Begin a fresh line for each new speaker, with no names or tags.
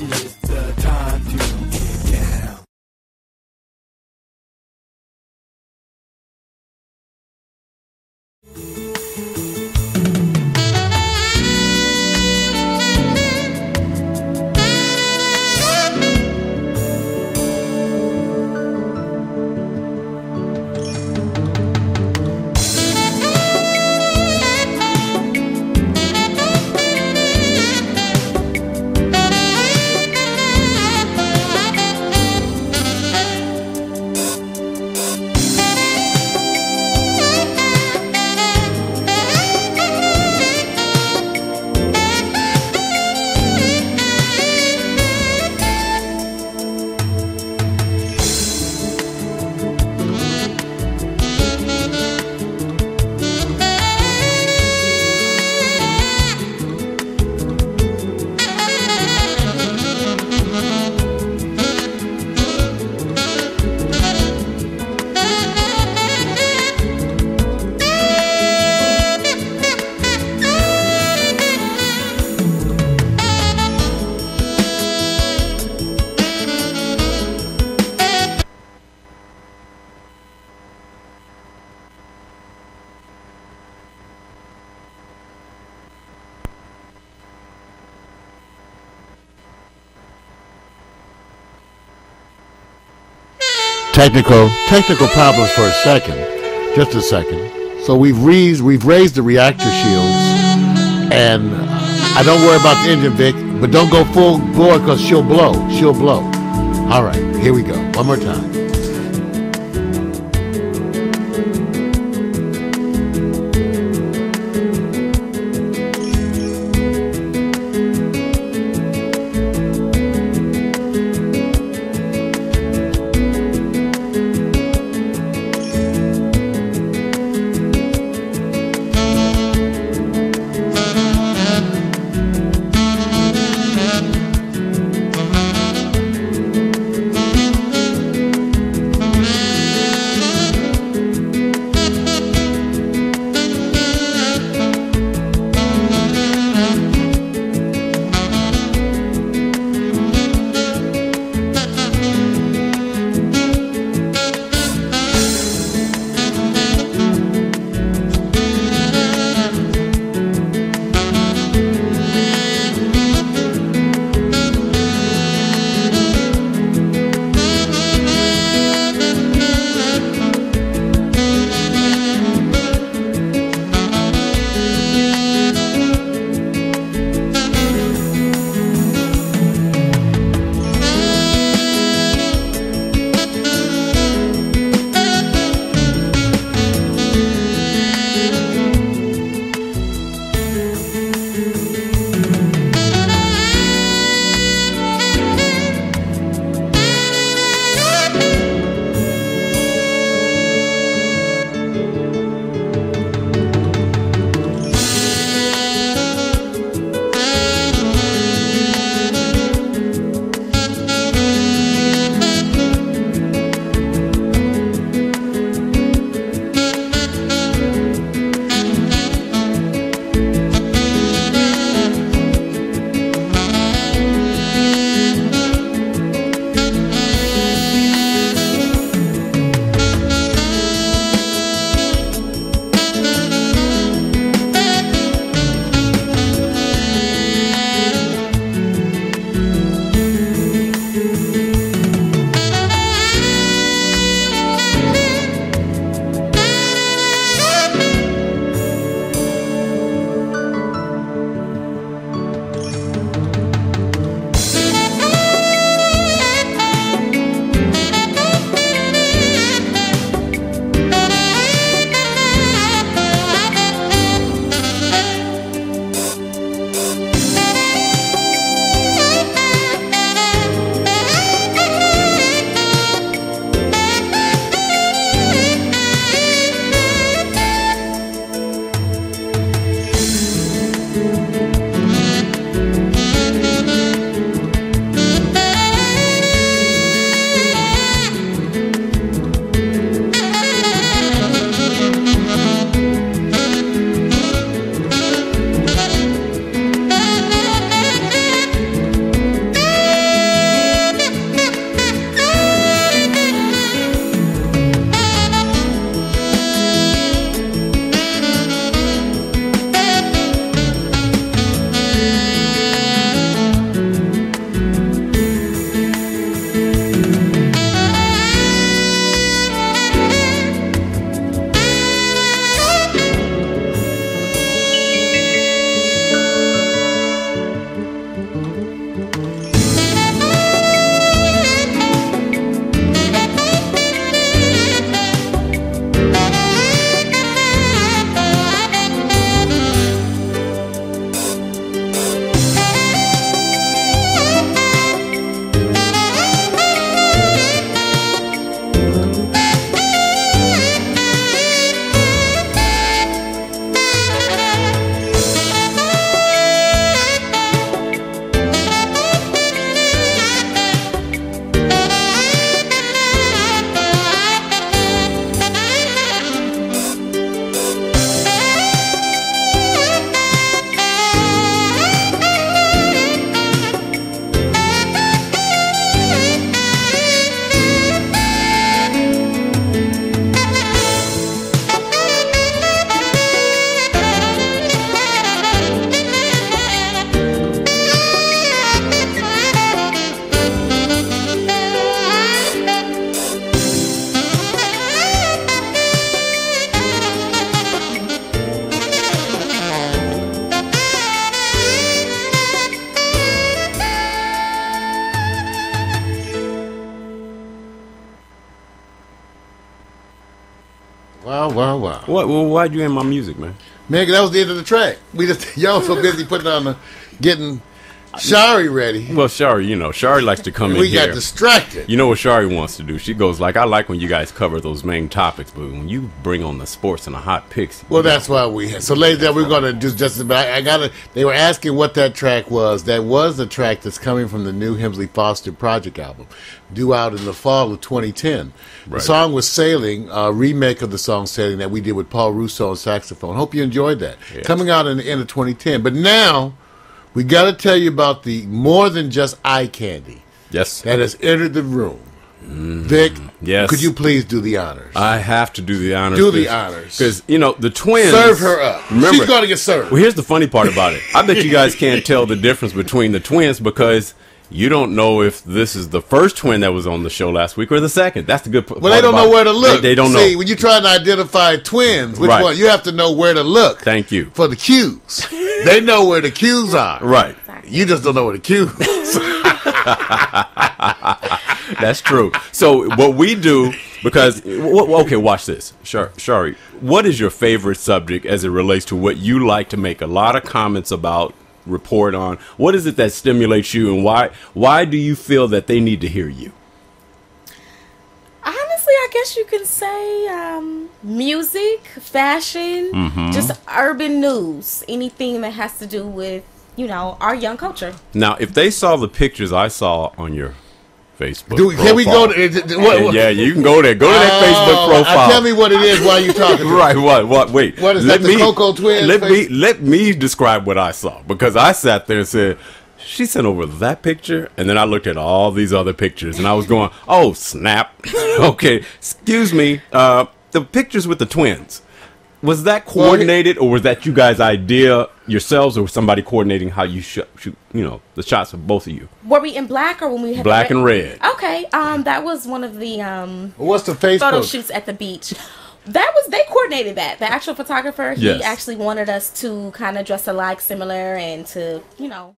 It's the time to get down.
Technical problems for a second, just a second. So we've raised the reactor shields, and I don't worry about the engine, Vic, but don't go full bore because she'll blow. She'll blow. All right, here we go. One more time. Wow.
What? Well, why'd you end my music, man?
Man, that was the end of the track. We just y'all so busy putting on the getting Shari ready.
Well, Shari, you know, Shari likes to come in
We
here.
got distracted.
You know what Shari wants to do? She goes like, I like when you guys cover those main topics, but when you bring on the sports and the hot picks.
Well, that's why we had. So, ladies, we're going to do just. But I got to. They were asking what that track was. That was the track that's coming from the new Hemsley Foster Project album, due out in the fall of 2010. The
Right.
song was "Sailing," a remake of the song "Sailing" that we did with Paul Russo on saxophone. Hope you enjoyed that.
Yeah.
Coming out in the end of 2010. But now, we got to tell you about the more than just eye candy
Yes.
that has entered the room. Vic,
yes.
could you please do the honors?
I have to do the honors.
Do the honors.
Because, you know, the twins.
Serve her up.
Remember,
She's going to get served.
Well, here's the funny part about it. I bet you guys can't tell the difference between the twins because you don't know if this is the first twin that was on the show last week or the second. That's the good part.
Well, they don't know where to look.
They don't
See,
know.
when you're trying to identify twins, which
Right.
one, you have to know where to look.
Thank you.
For the cues. They know where the cues are.
Right.
You just don't know where the cues
That's true. So what we do, because, okay, watch this. Shari, what is your favorite subject as it relates to what you like to make a lot of comments about, report on? What is it that stimulates you, and why do you feel that they need to hear you?
Honestly, I guess you can say music, fashion, just urban news, anything that has to do with, you know, our young culture.
Now, if they saw the pictures I saw on your Facebook
Can we go
profile-
to... What,
Yeah, you can go there. Go to that Facebook profile.
Tell me what it is while you're talking.
Right, what? Wait.
What is that, the Coco Twins
Let me describe what I saw, because I sat there and said, she sent over that picture, and then I looked at all these other pictures, and I was going, oh, snap. Okay, excuse me. The pictures with the twins, was that coordinated, or was that you guys' idea yourselves, or somebody coordinating how you shoot, you know, the shots of both of you?
Were we in black, or when we had
Black and red.
Okay, that was one of the
What's the Facebook?
photo shoots at the beach. They coordinated that. The actual photographer, he
Yes.
actually wanted us to kind of dress alike, similar, and to, you know.